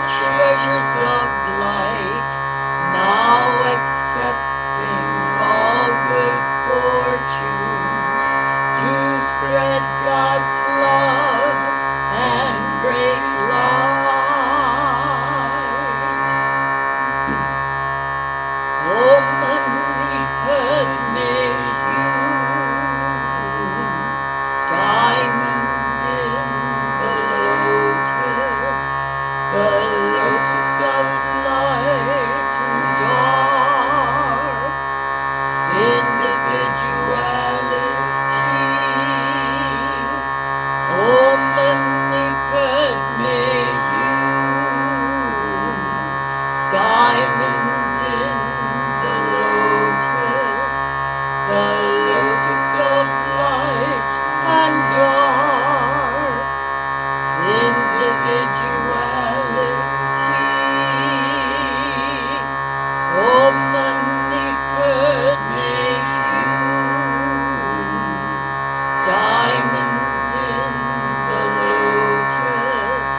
treasures of light, now accepting all good fortune, to spread God's love and great light. Omnipotent diamond in the lotus, the lotus of light and dark, individuality, omnipotent diamond in the lotus, the lotus of light and dark, individuality, omnipotent diamond in the lotus,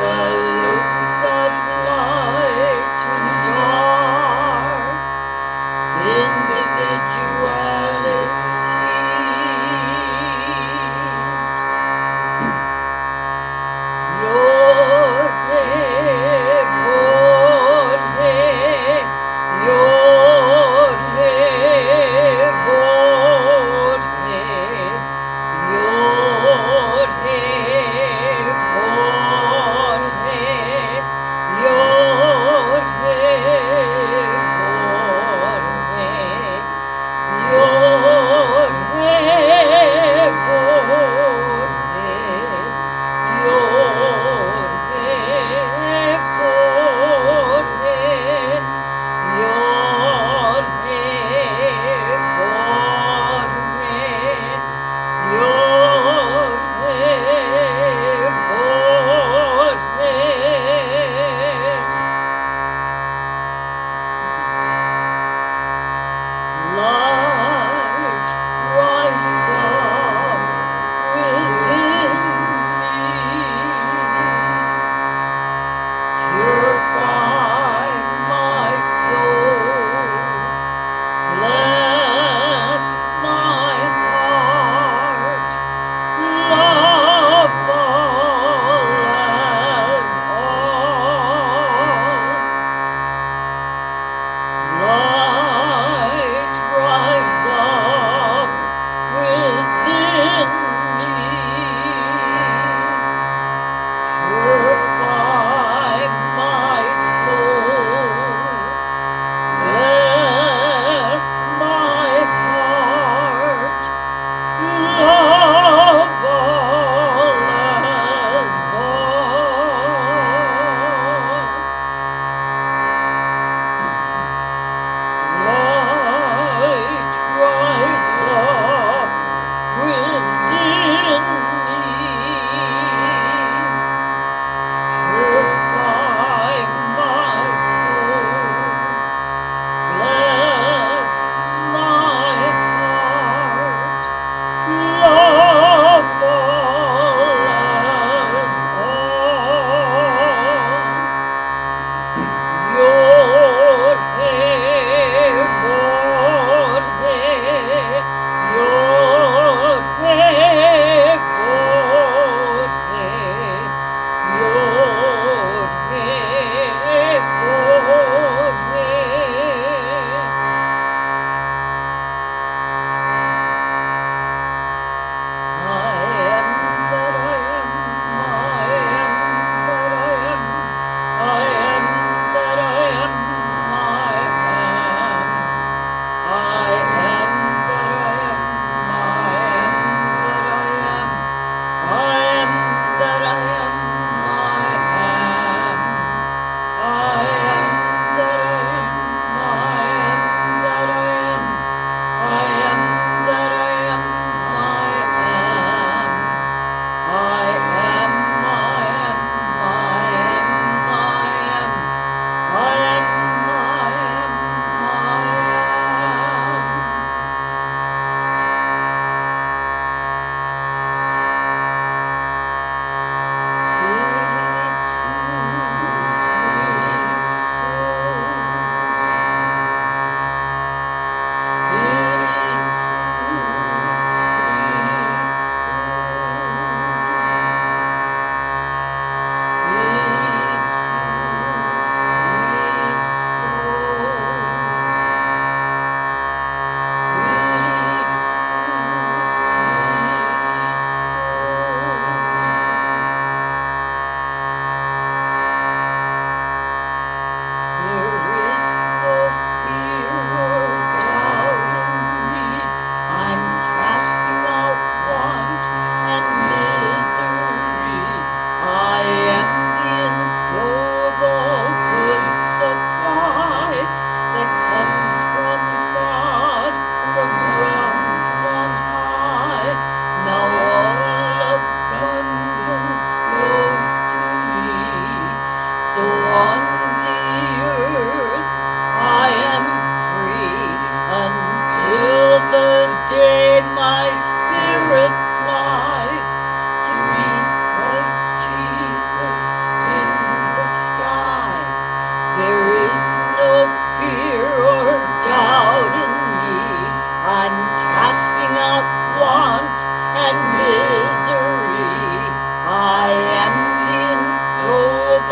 the lotus of light and dark, individuality.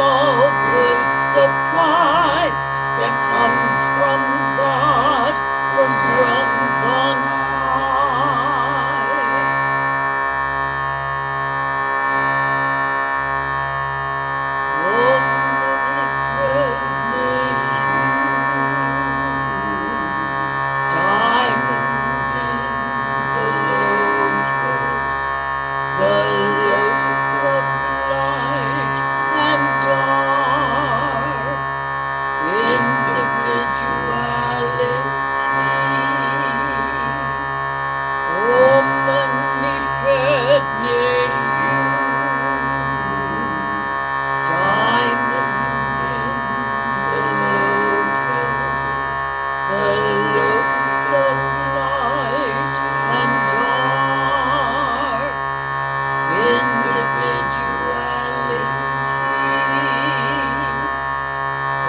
all good supply that comes from God, from realms on high. Omnipotent diamond in the lotus, the lotus of light and dark, individuality, omnipotent diamond in the lotus, the lotus of light and dark, individuality,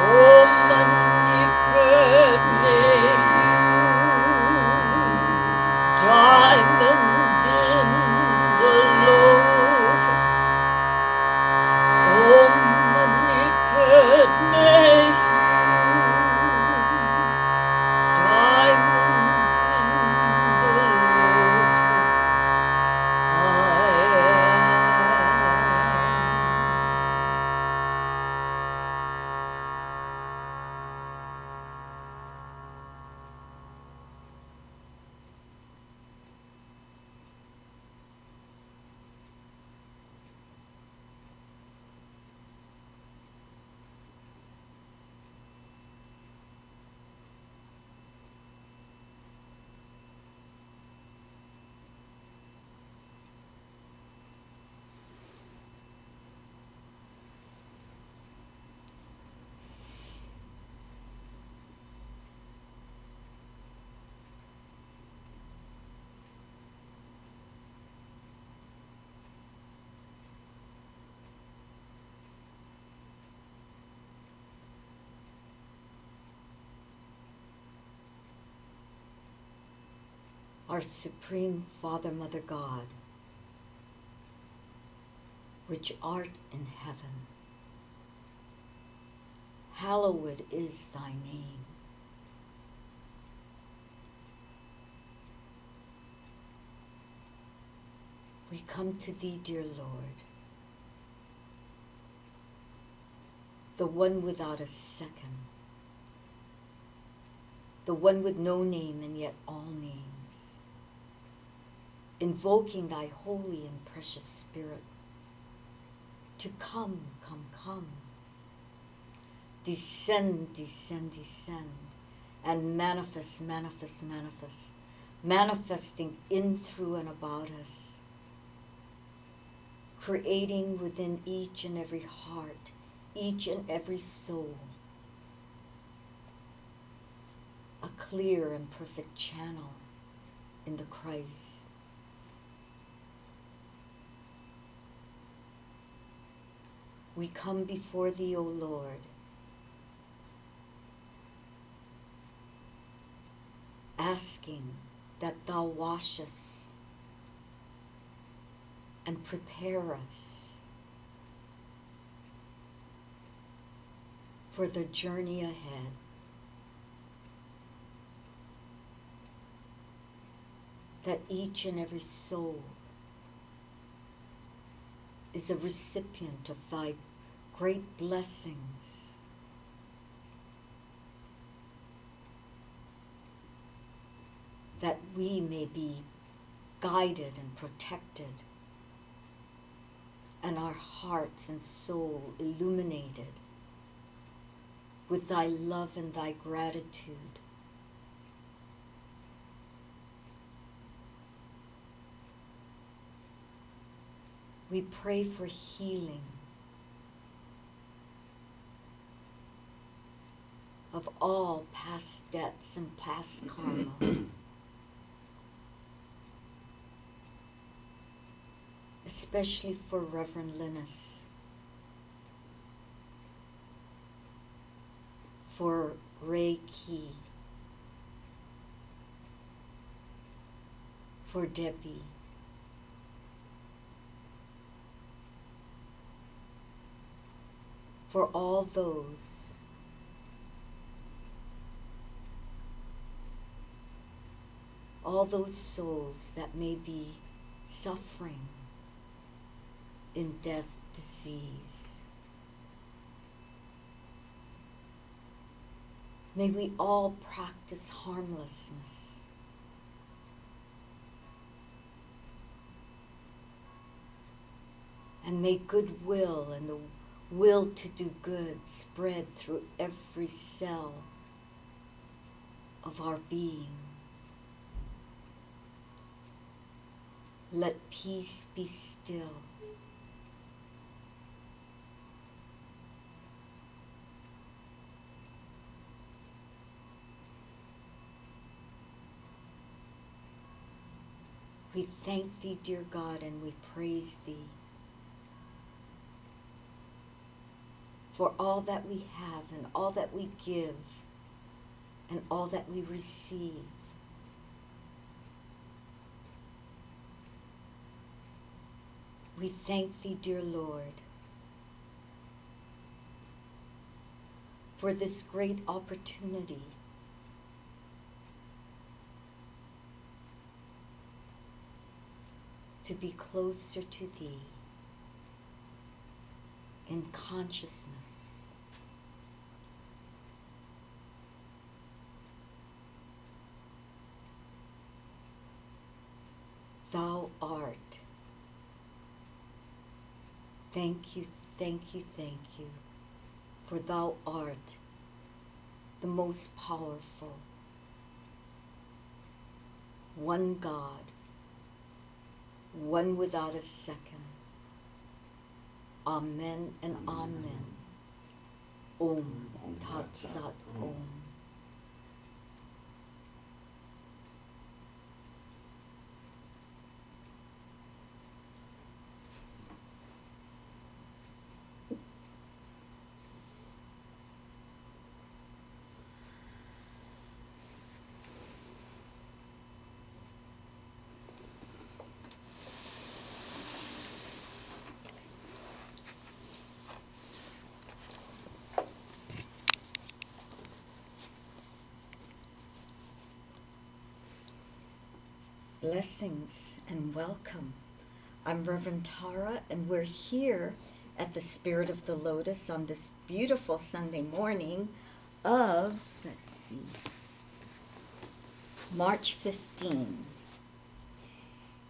omnipotent diamond in the lotus, omnipotent diamond in the lotus, I our Supreme Father, Mother God, which art in heaven, hallowed is thy name. We come to thee, dear Lord, the one without a second, the one with no name and yet all names, invoking thy holy and precious Spirit to come, come, come, descend, descend, descend, and manifest, manifest, manifest, manifesting in, through, and about us, creating within each and every heart, each and every soul, a clear and perfect channel in the Christ. We come before thee, O Lord, asking that thou wash us and prepare us for the journey ahead. That each and every soul is a recipient of thy great blessings, that we may be guided and protected, and our hearts and soul illuminated with thy love and thy gratitude. We pray for healing of all past debts and past karma. Especially for Reverend Linus, for Reiki, for Debbie, for all those souls that may be suffering in death, disease. May we all practice harmlessness. And may goodwill and the will to do good spread through every cell of our being. Let peace be still. We thank thee, dear God, and we praise thee for all that we have and all that we give and all that we receive. We thank thee, dear Lord, for this great opportunity to be closer to thee in consciousness. Thou art. Thank you, thank you, thank you, for thou art the most powerful, one God, one without a second. Amen and amen. Om Tat Sat Om. Blessings and welcome. I'm Reverend Tara, and we're here at the Spirit of the Lotus on this beautiful Sunday morning of, let's see, March 15.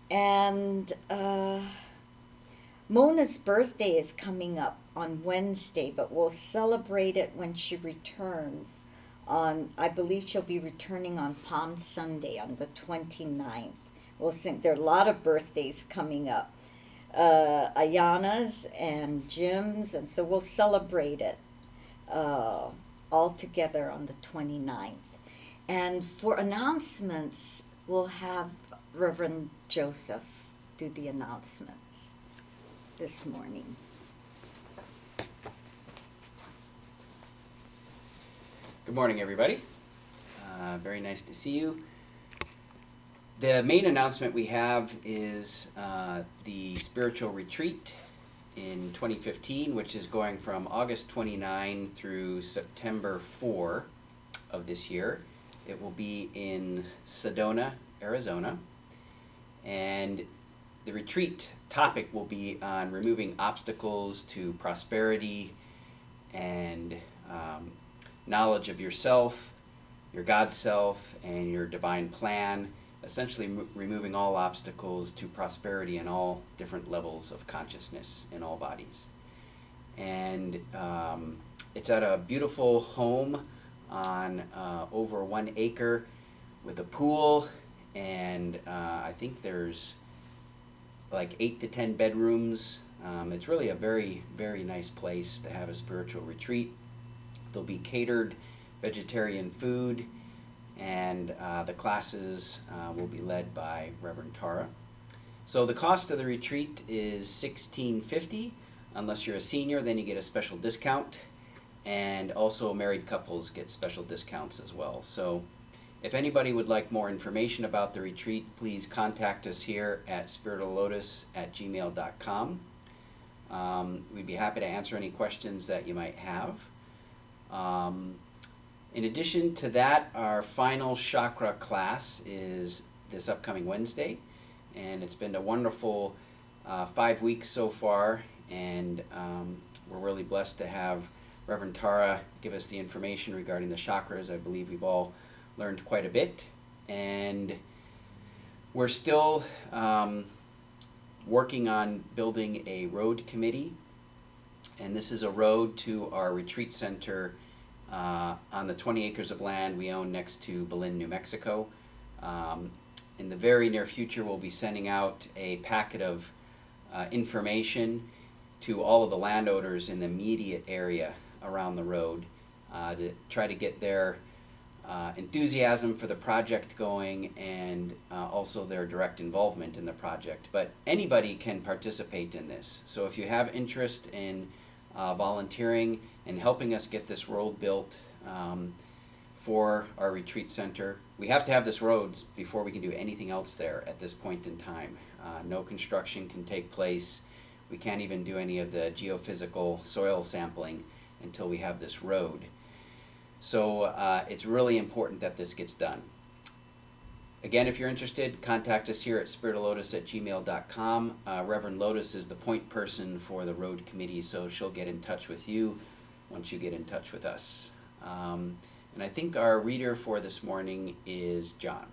And Mona's birthday is coming up on Wednesday, but we'll celebrate it when she returns. I believe she'll be returning on Palm Sunday on the 29th. We'll sing. There are a lot of birthdays coming up. Ayana's and Jim's, and so we'll celebrate it all together on the 29th. And for announcements, we'll have Reverend Joseph do the announcements this morning. Good morning, everybody. Very nice to see you. The main announcement we have is the spiritual retreat in 2015, which is going from August 29 through September 4 of this year. It will be in Sedona, Arizona. And the retreat topic will be on removing obstacles to prosperity and knowledge of yourself, your God self, and your divine plan, essentially removing all obstacles to prosperity in all different levels of consciousness in all bodies. And it's at a beautiful home on over 1 acre with a pool, and I think there's like 8 to 10 bedrooms. It's really a very, very nice place to have a spiritual retreat. There'll be catered vegetarian food, and the classes will be led by Reverend Tara. So the cost of the retreat is $16.50. Unless you're a senior, then you get a special discount, and also married couples get special discounts as well. So if anybody would like more information about the retreat, please contact us here at spiritofthelotus@gmail.com. We'd be happy to answer any questions that you might have. In addition to that, our final chakra class is this upcoming Wednesday, and it's been a wonderful 5 weeks so far, and we're really blessed to have Reverend Tara give us the information regarding the chakras. I believe we've all learned quite a bit, and we're still working on building a road committee, and this is a road to our retreat center on the 20 acres of land we own next to Belen, New Mexico. In the very near future, we'll be sending out a packet of information to all of the landowners in the immediate area around the road to try to get their enthusiasm for the project going, and also their direct involvement in the project. But anybody can participate in this. So if you have interest in volunteering and helping us get this road built for our retreat center, we have to have this road before we can do anything else there at this point in time. No construction can take place. We can't even do any of the geophysical soil sampling until we have this road. So it's really important that this gets done. Again, if you're interested, contact us here at SPIRITOFTHELOTUS@gmail.com. Reverend Lotus is the point person for the road committee, so she'll get in touch with you once you get in touch with us. And I think our reader for this morning is John.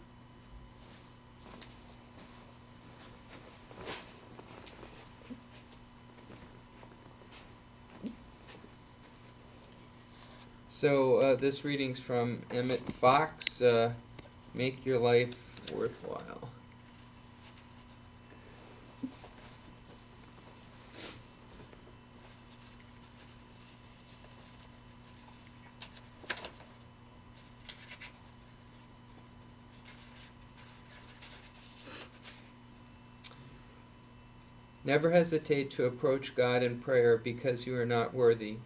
So this reading's from Emmett Fox, Make Your Life Worthwhile. Never hesitate to approach God in prayer because you are not worthy.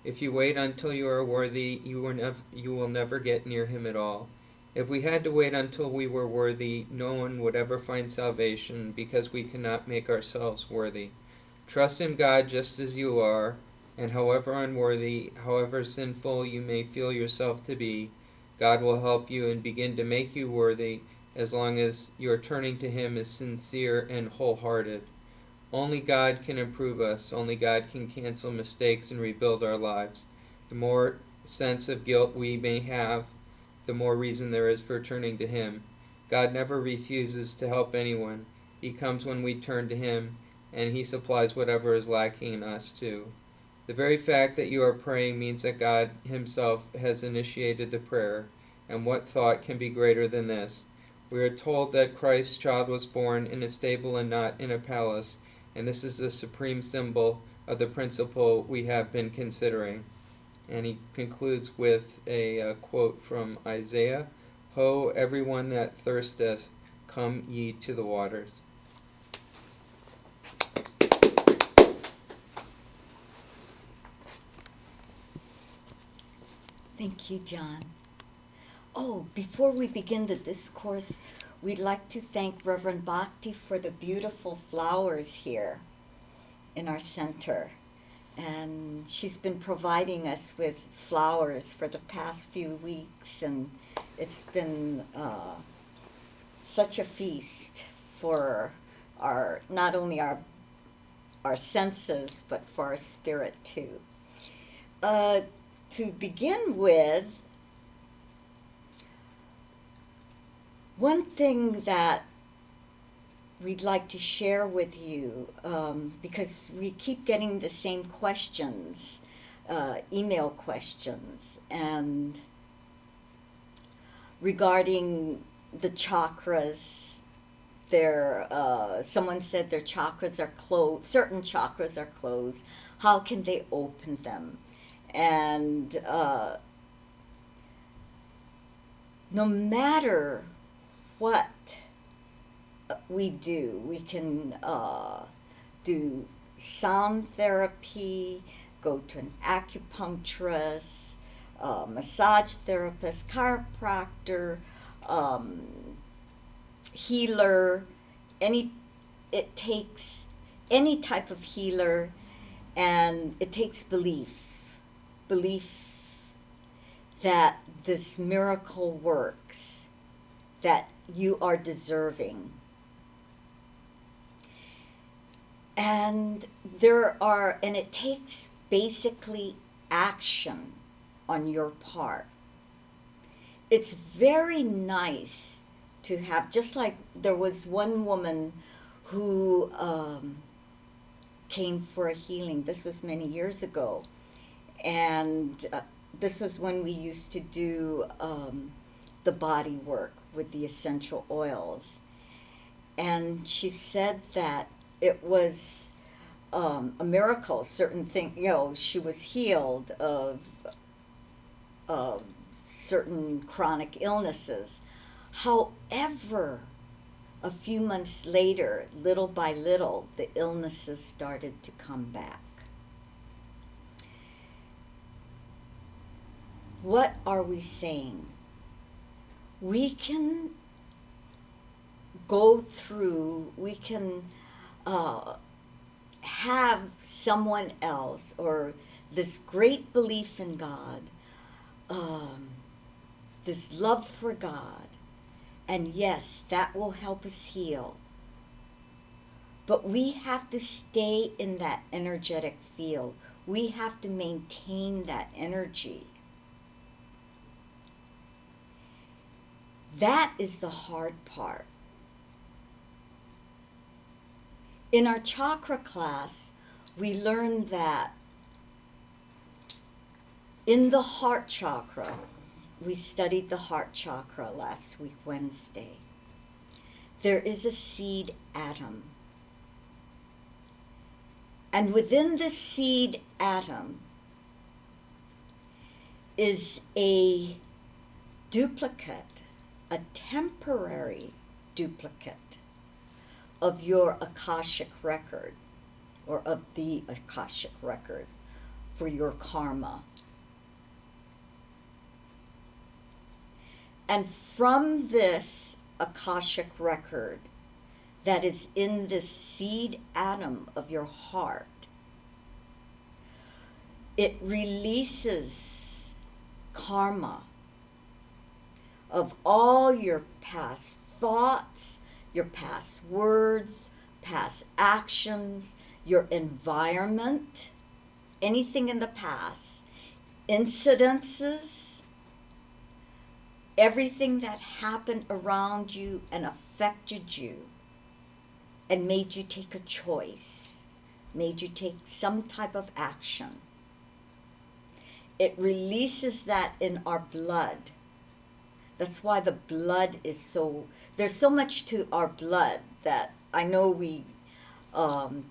If you wait until you are worthy, you will never get near Him at all. If we had to wait until we were worthy, no one would ever find salvation because we cannot make ourselves worthy. Trust in God just as you are, and however unworthy, however sinful you may feel yourself to be, God will help you and begin to make you worthy as long as your turning to Him is sincere and wholehearted. Only God can improve us. Only God can cancel mistakes and rebuild our lives. The more sense of guilt we may have, the more reason there is for turning to Him. God never refuses to help anyone. He comes when we turn to Him, and He supplies whatever is lacking in us too. The very fact that you are praying means that God Himself has initiated the prayer, and what thought can be greater than this? We are told that Christ's child was born in a stable and not in a palace, and this is the supreme symbol of the principle we have been considering. And he concludes with a quote from Isaiah, Ho, everyone that thirsteth, come ye to the waters. Thank you, John. Oh, before we begin the discourse, we'd like to thank Reverend Bhakti for the beautiful flowers here in our center. And she's been providing us with flowers for the past few weeks, and it's been such a feast for our, not only our senses, but for our spirit too. To begin with, one thing that we'd like to share with you, because we keep getting the same questions, email questions, and regarding the chakras, someone said their chakras are closed, certain chakras are closed. How can they open them? And no matter what we do, we can do sound therapy, go to an acupuncturist, massage therapist, chiropractor, healer. It takes any type of healer, And it takes belief that this miracle works, that you are deserving. And it takes basically action on your part. It's very nice to have, just like there was one woman who came for a healing. This was many years ago. And this was when we used to do the body work with the essential oils. And she said that it was a miracle, certain thing, she was healed of certain chronic illnesses. However, a few months later, little by little, the illnesses started to come back. What are we saying? We can go through, we can have someone else, or this great belief in God, this love for God, and yes, that will help us heal. But we have to stay in that energetic field. We have to maintain that energy. That is the hard part. In our chakra class, we learned that in the heart chakra, we studied the heart chakra last week, Wednesday, there is a seed atom. And within the seed atom is a duplicate, a temporary duplicate of your Akashic record, or of the Akashic record for your karma. And from this Akashic record that is in the seed atom of your heart, it releases karma of all your past thoughts, your past words, past actions, your environment, anything in the past, incidences, everything that happened around you and affected you and made you take a choice, made you take some type of action. It releases that in our blood. That's why the blood is there's so much to our blood that I know we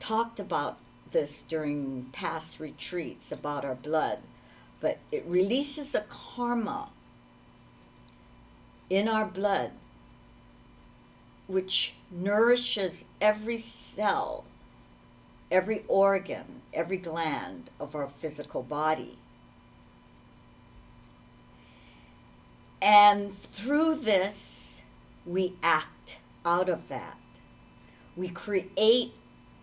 talked about this during past retreats about our blood, but it releases a karma in our blood which nourishes every cell, every organ, every gland of our physical body. And through this, we act out of that. We create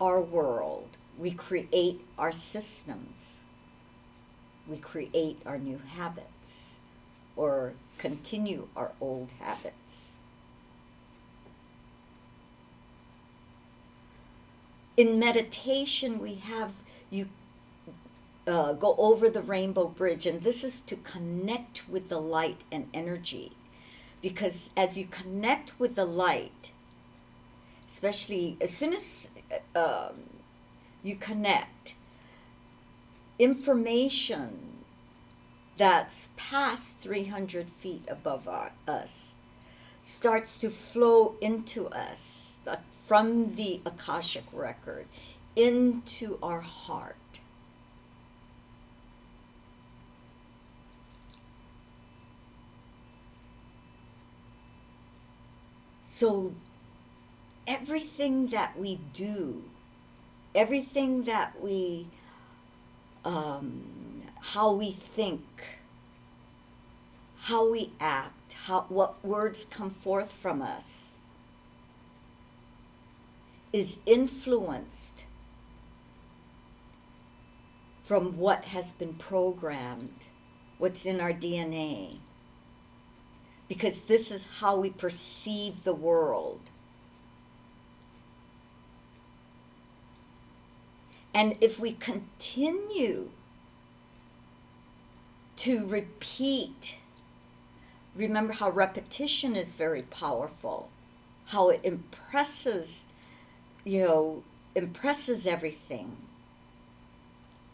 our world. We create our systems. We create our new habits, or continue our old habits. In meditation, we have you go over the rainbow bridge, and this is to connect with the light and energy, because as you connect with the light, especially as soon as you connect, information that's past 300 feet above us starts to flow into us from the Akashic record into our heart. So everything that we do, everything that we, how we think, how we act, what words come forth from us, is influenced from what has been programmed, what's in our DNA. Because this is how we perceive the world. And if we continue to repeat, remember how repetition is very powerful, how it impresses, impresses everything,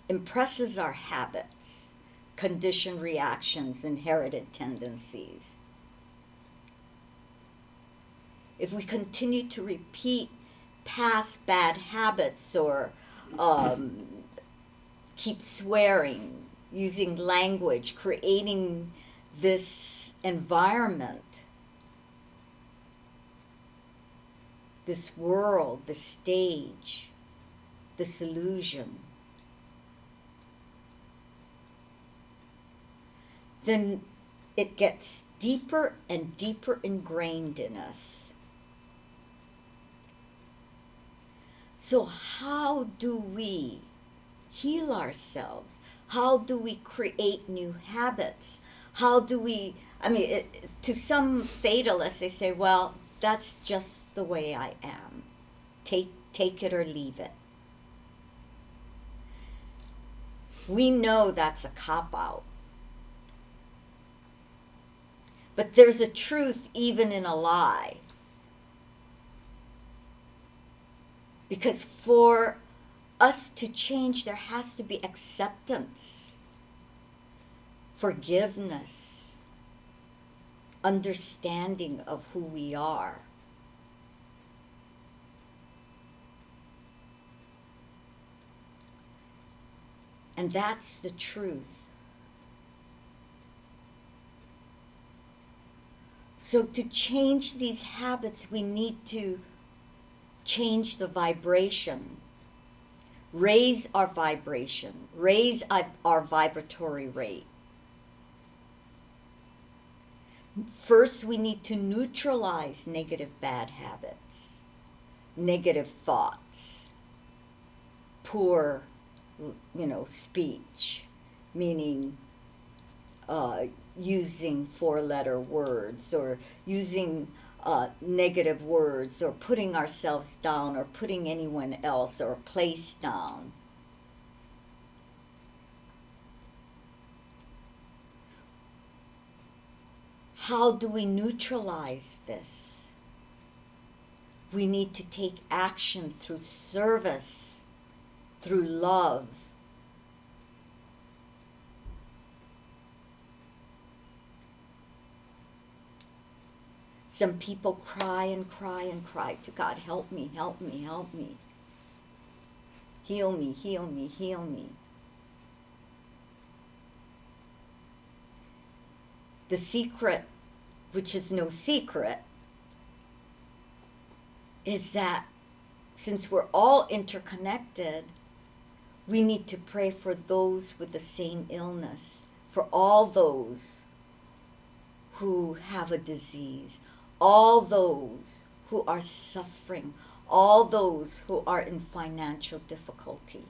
impresses our habits, conditioned reactions, inherited tendencies. If we continue to repeat past bad habits or keep swearing, using language, creating this environment, this world, this stage, this illusion, then it gets deeper and deeper ingrained in us. So how do we heal ourselves? How do we create new habits? How do we, to some fatalists, they say, well, that's just the way I am. Take it or leave it. We know that's a cop-out. But there's a truth even in a lie. Because for us to change, there has to be acceptance, forgiveness, understanding of who we are. And that's the truth. So to change these habits, we need to change the vibration, raise our vibration, raise our vibratory rate. First, we need to neutralize negative bad habits, negative thoughts, poor, speech, meaning using four-letter words or using negative words or putting ourselves down or putting anyone else or a place down. How do we neutralize this? We need to take action through service, through love. Some people cry and cry and cry to God, help me, help me, help me. Heal me, heal me, heal me. The secret, which is no secret, is that since we're all interconnected, we need to pray for those with the same illness, for all those who have a disease, all those who are suffering, all those who are in financial difficulty.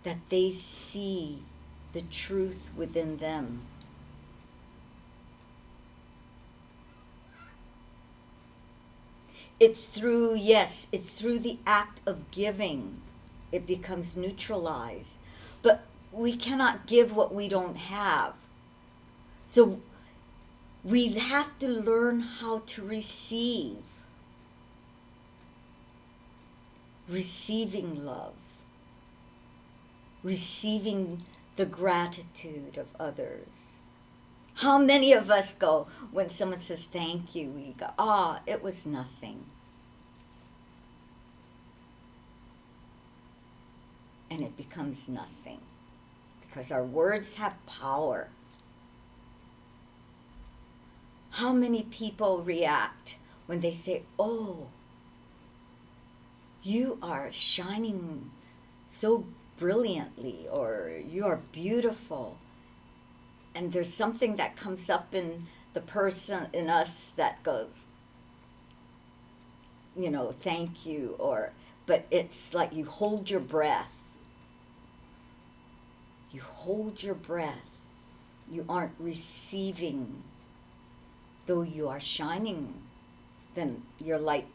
That they see the truth within them. It's through the act of giving it becomes neutralized. But we cannot give what we don't have. So we have to learn how to receive. Receiving love. Receiving the gratitude of others. How many of us go, when someone says thank you, we go, it was nothing. And it becomes nothing. Because our words have power. How many people react when they say, oh, you are shining so brilliantly, or you are beautiful. And there's something that comes up in the person, in us, that goes, thank you, but it's like you hold your breath. You hold your breath. You aren't receiving. Though you are shining, then your light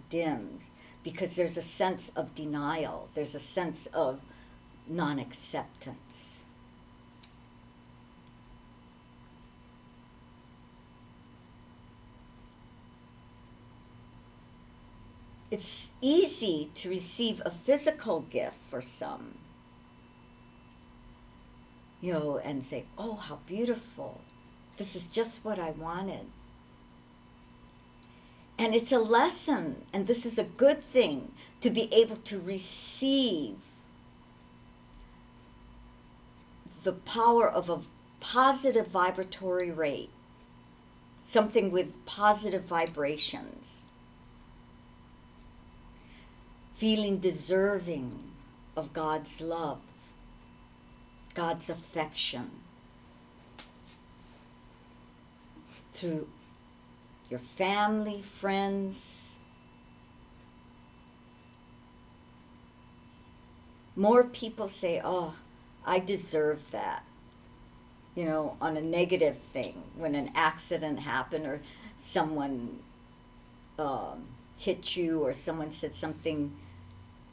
dims, because there's a sense of denial. There's a sense of non-acceptance. It's easy to receive a physical gift for some, and say, oh, how beautiful. This is just what I wanted. And it's a lesson, and this is a good thing, to be able to receive the power of a positive vibratory rate, something with positive vibrations, feeling deserving of God's love, God's affection, through your family, friends. More people say, oh, I deserve that, on a negative thing, when an accident happened or someone hit you or someone said something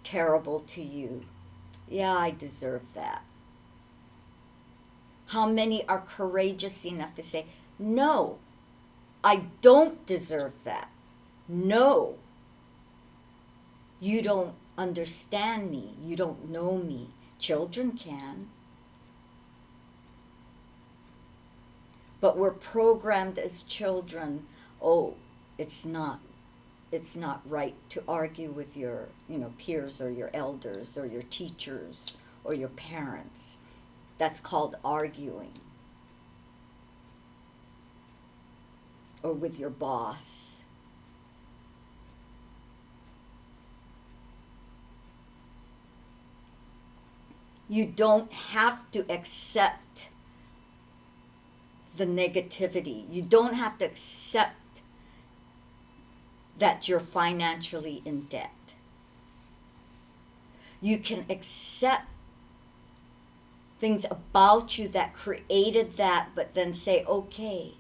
terrible to you. Yeah, I deserve that. How many are courageous enough to say, no, I don't deserve that. No, you don't understand me. You don't know me. Children can. But we're programmed as children, oh, it's not right to argue with your, peers or your elders or your teachers or your parents. That's called arguing. Or with your boss. You don't have to accept the negativity. You don't have to accept that you're financially in debt. You can accept things about you that created that, but then say, okay,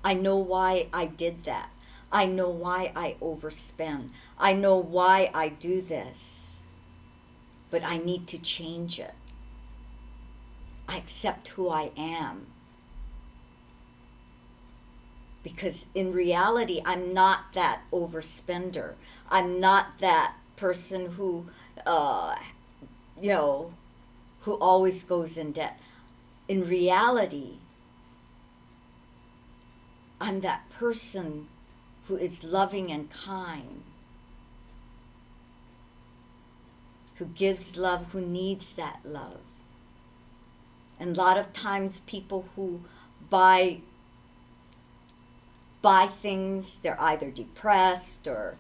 I know why I did that. I know why I overspend. I know why I do this. But I need to change it. I accept who I am. Because in reality, I'm not that overspender. I'm not that person who, who always goes in debt. In reality, I'm that person who is loving and kind, who gives love, who needs that love. And a lot of times people who buy things, they're either depressed or,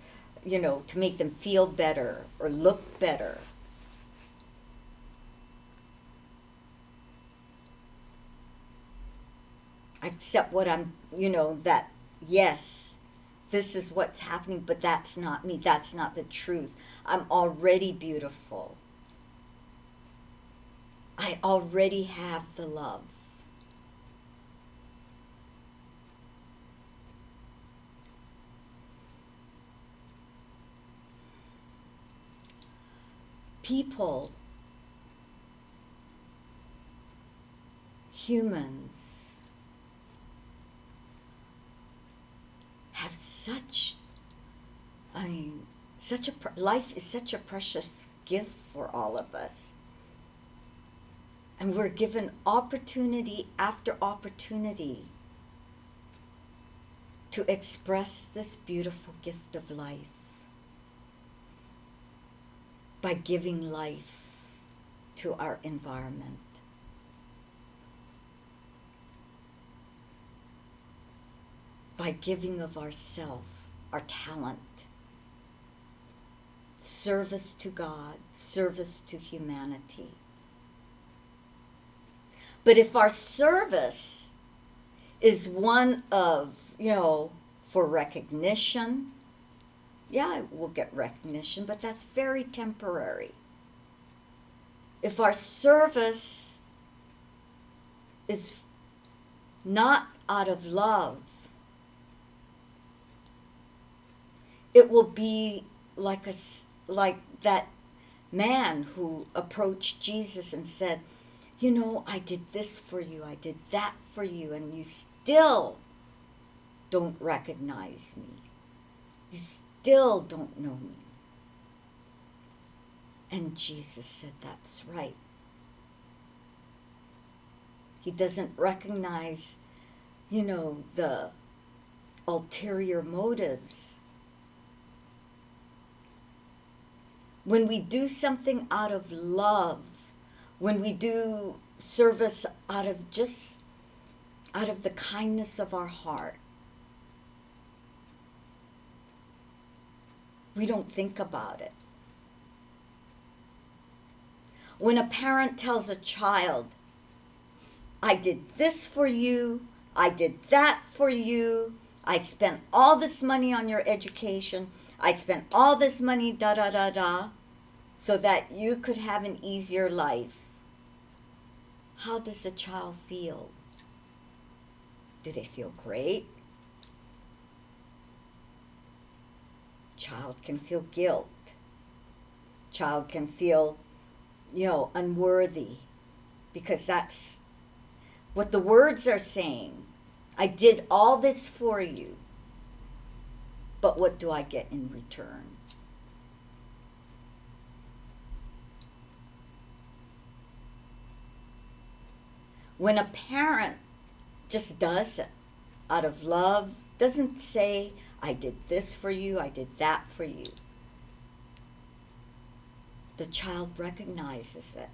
to make them feel better or look better. I accept what I'm, that, yes, this is what's happening, but that's not me. That's not the truth. I'm already beautiful. I already have the love. People, humans, have such, life is such a precious gift for all of us. And we're given opportunity after opportunity to express this beautiful gift of life by giving life to our environment. By giving of ourself, our talent, service to God, service to humanity. But if our service is one of, for recognition, Yeah, we'll get recognition, but that's very temporary. If our service is not out of love, it will be like that man who approached Jesus and said, you know, I did this for you, I did that for you, and you still don't recognize me. You still don't know me. And Jesus said, that's right. He doesn't recognize, you know, the ulterior motives. When we do something out of love, when we do service out of the kindness of our heart, we don't think about it. When a parent tells a child, I did this for you, I did that for you, I spent all this money on your education, I spent all this money, da da da da, so that you could have an easier life. How does a child feel? Do they feel great? Child can feel guilt. Child can feel, you know, unworthy, because that's what the words are saying. I did all this for you, but what do I get in return? When a parent just does it out of love, doesn't say, I did this for you, I did that for you, the child recognizes it.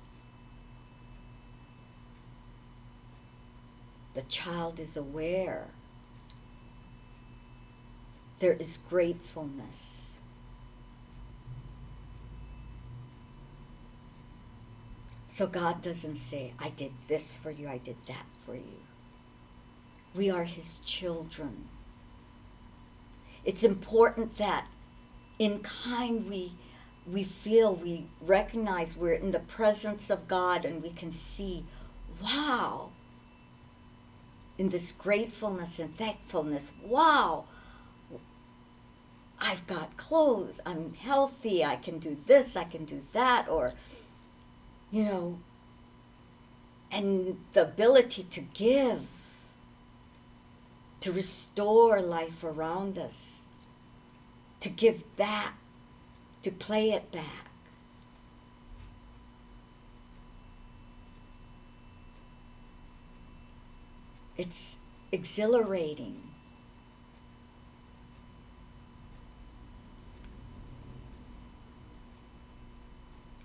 The child is aware. There is gratefulness. So God doesn't say, I did this for you, I did that for you. We are His children. It's important that in kind we feel, we recognize we're in the presence of God, and we can see, wow, in this gratefulness and thankfulness, wow, I've got clothes, I'm healthy, I can do this, I can do that, or, you know, and the ability to give, to restore life around us, to give back, to play it back. It's exhilarating.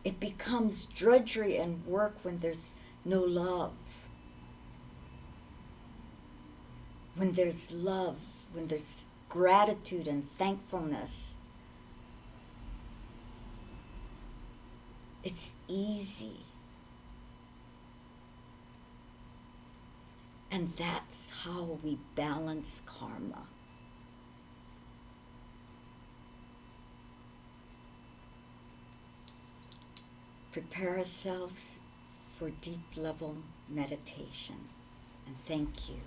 It becomes drudgery and work when there's no love. When there's love, when there's gratitude and thankfulness, it's easy. And that's how we balance karma. Prepare ourselves for deep level meditation. And thank you.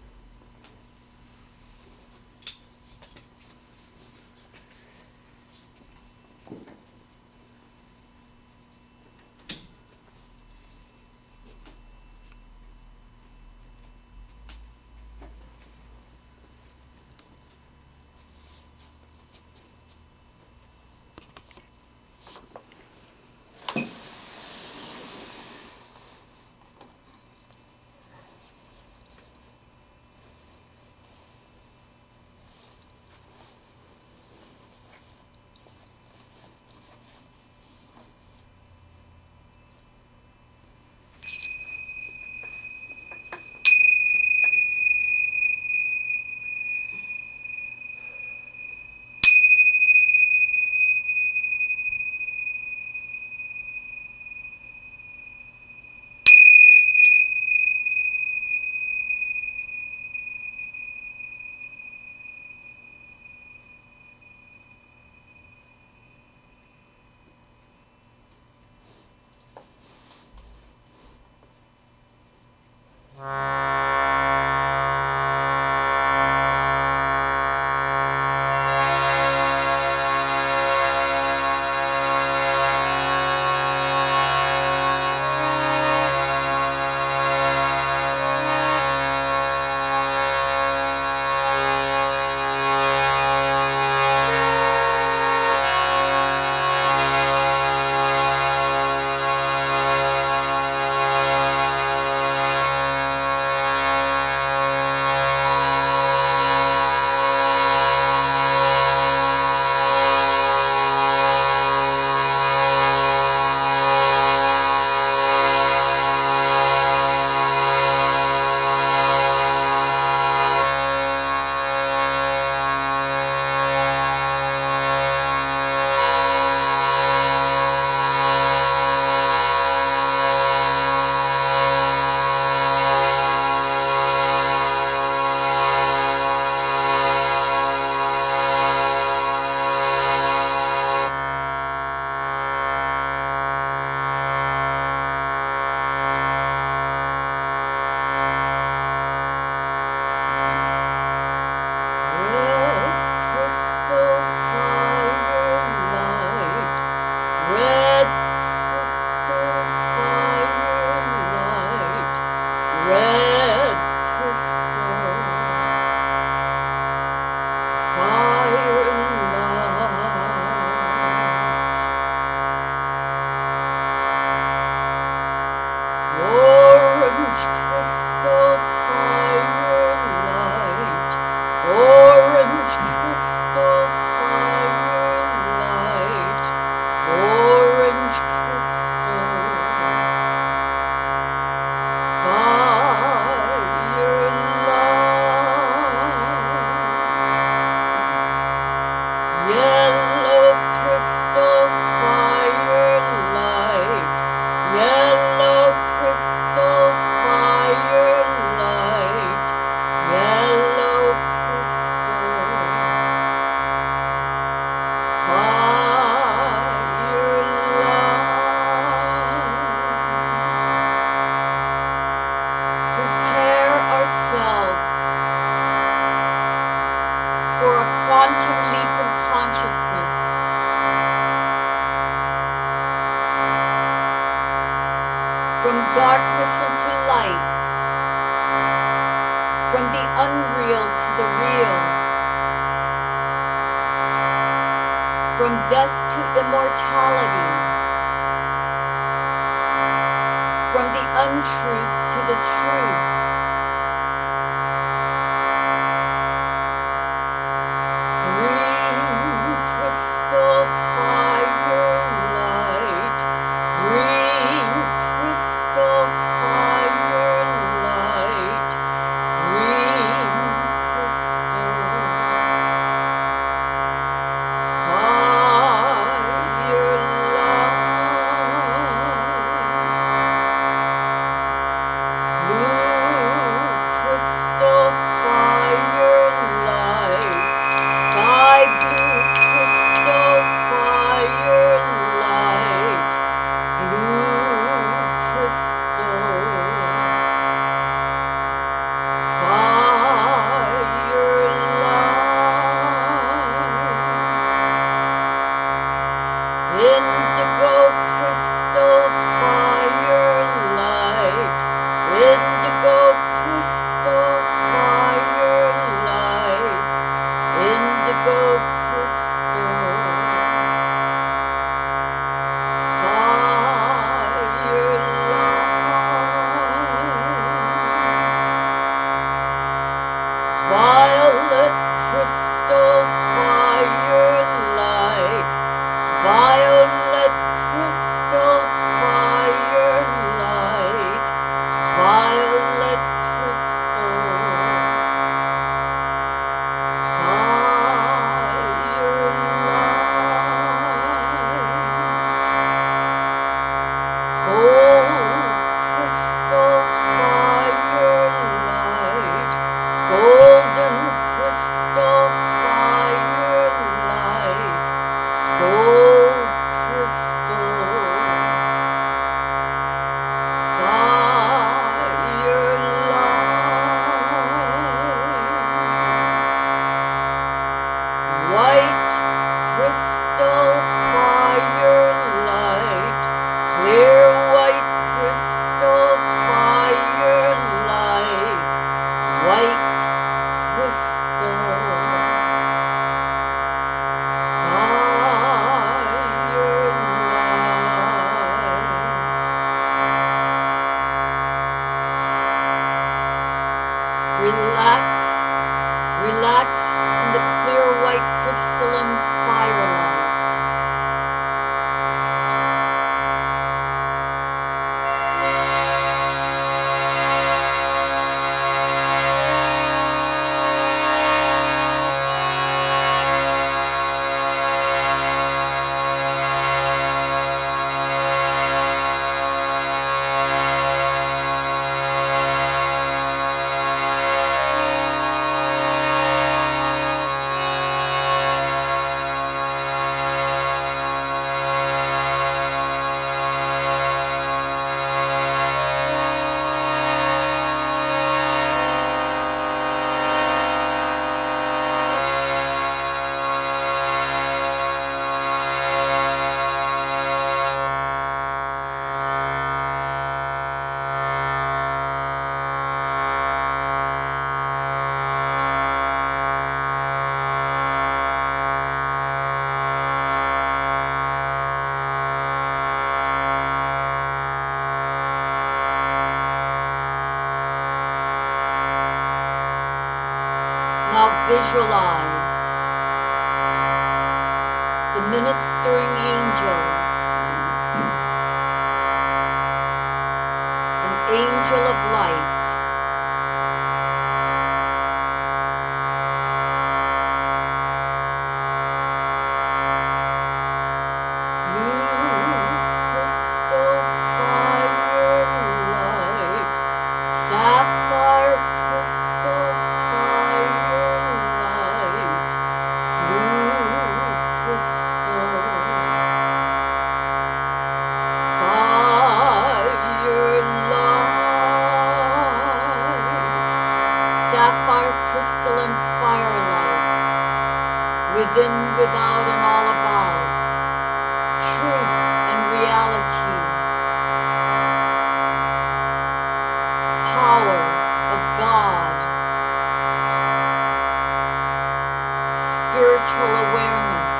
from darkness into light, from the unreal to the real, from death to immortality, from the untruth to the truth. Green crystal fire light, green crystal fire light, green crystal fire light. Blue the clear white crystalline firelight. Now visualize the ministering angels, an angel of light, blue crystal firelight, sapphire crystal firelight, blue crystal firelight, sapphire crystalline firelight, within, without, and all about, truth and reality, power of God, spiritual awareness,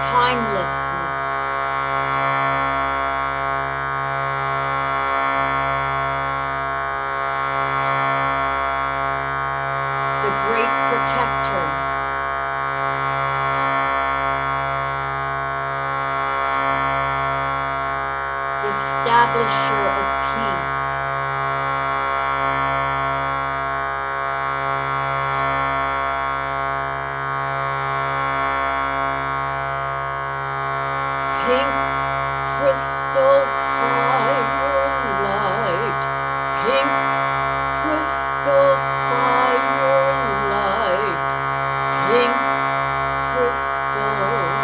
timelessness, the great protector, the establisher of peace, pink crystal firelight, pink crystal firelight, pink crystal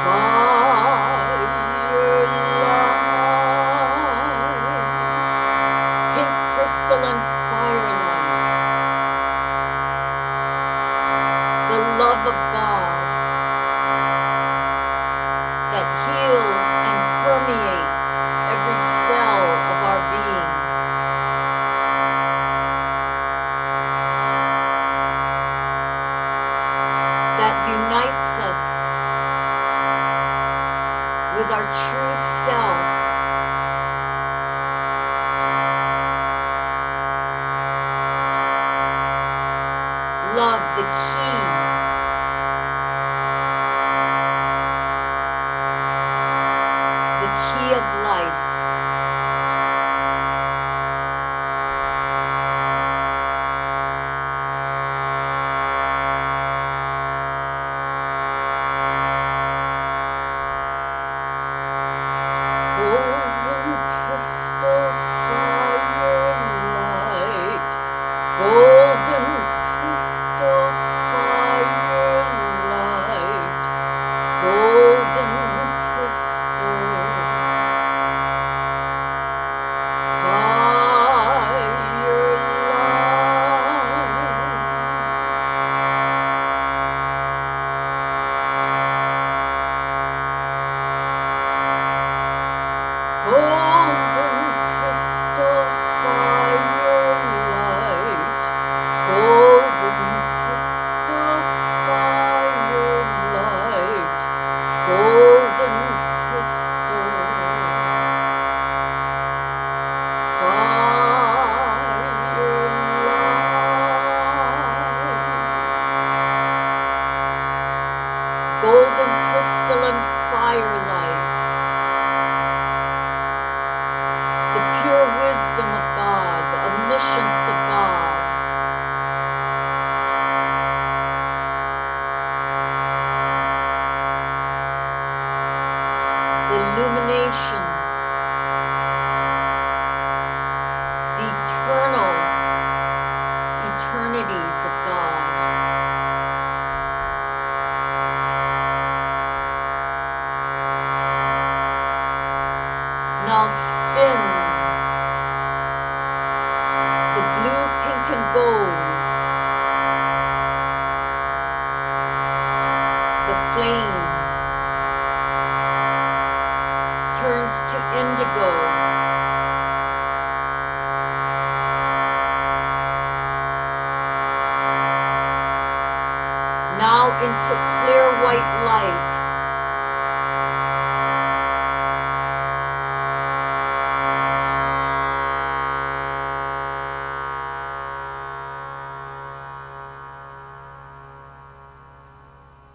firelight, pink crystalline firelight, the love of God that heals and permeates every cell of our being. That unites us with our true self. Love, the key. The key of life. Golden crystal firelight, golden crystal firelight, golden crystal higher light, the pure wisdom of God, the omniscience of God. The illumination, the eternal eternities of God. Now spin the blue, pink, and gold, the flame turns to indigo. Now into clear white light.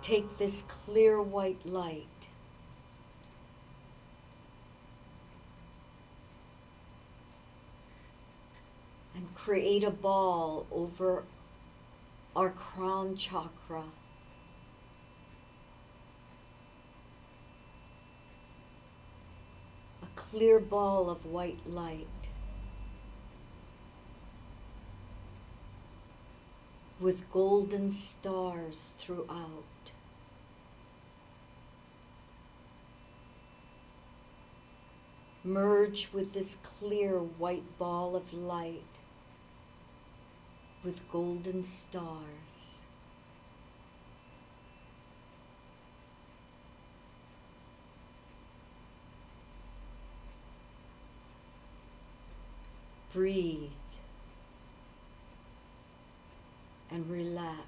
Take this clear white light and create a ball over our crown chakra. A clear ball of white light with golden stars throughout. Merge with this clear white ball of light with golden stars. Breathe and relax.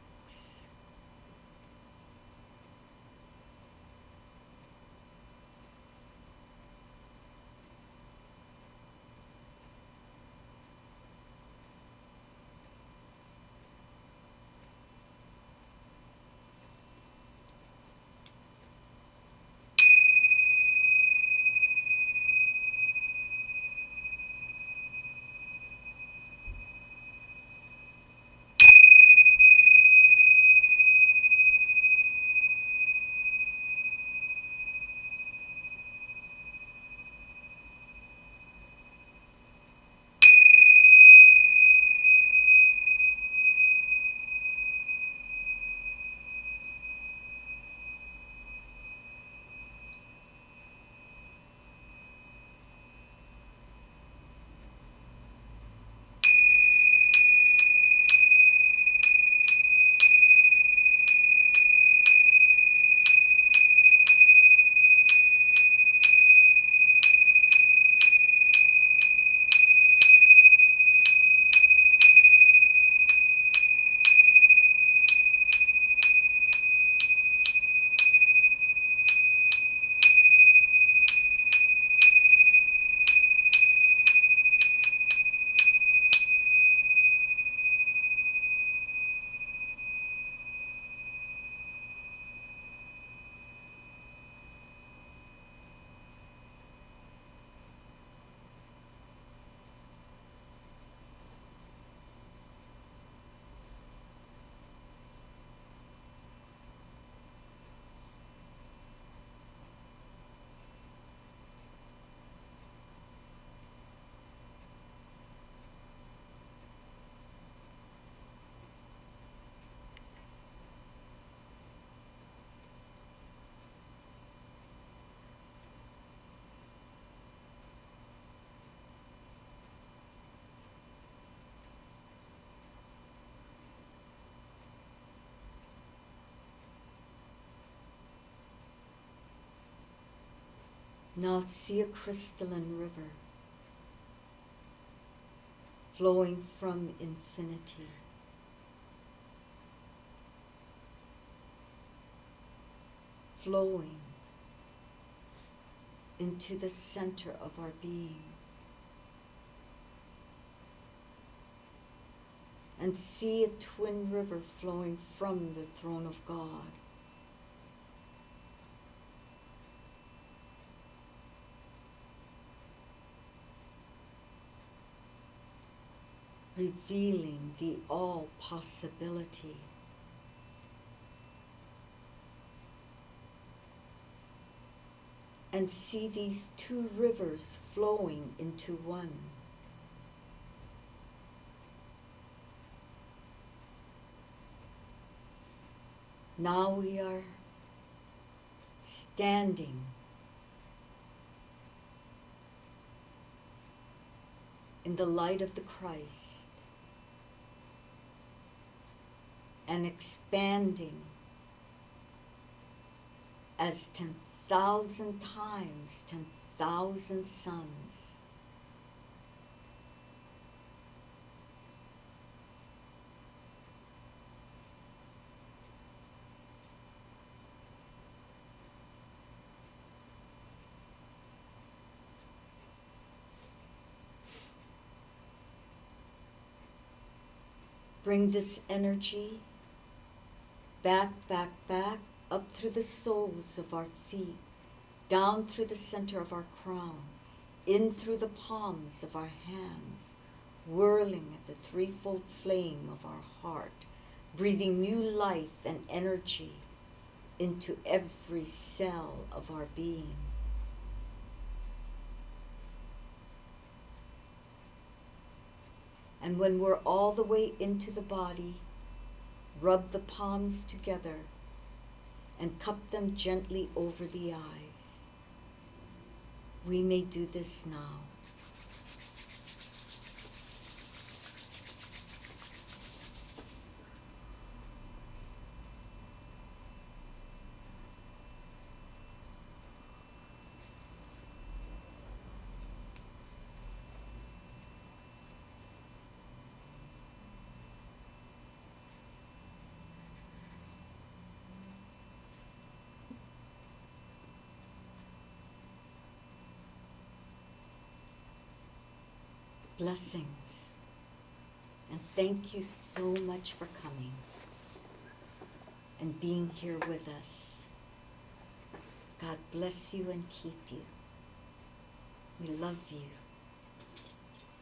Now see a crystalline river flowing from infinity. Flowing into the center of our being. And see a twin river flowing from the throne of God. revealing the all possibility. And see these two rivers flowing into one. Now we are standing in the light of the Christ and expanding as 10,000 times 10,000 suns. Bring this energy back, back, back, up through the soles of our feet, down through the center of our crown, in through the palms of our hands, whirling at the threefold flame of our heart, breathing new life and energy into every cell of our being. And when we're all the way into the body, rub the palms together and cup them gently over the eyes. We may do this now. Blessings. And thank you so much for coming and being here with us. God bless you and keep you. We love you.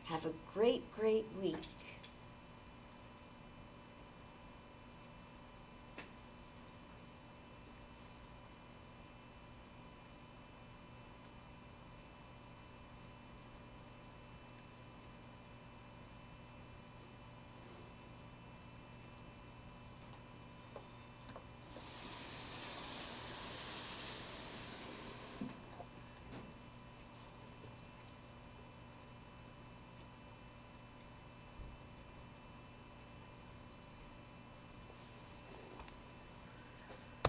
Have a great, great week.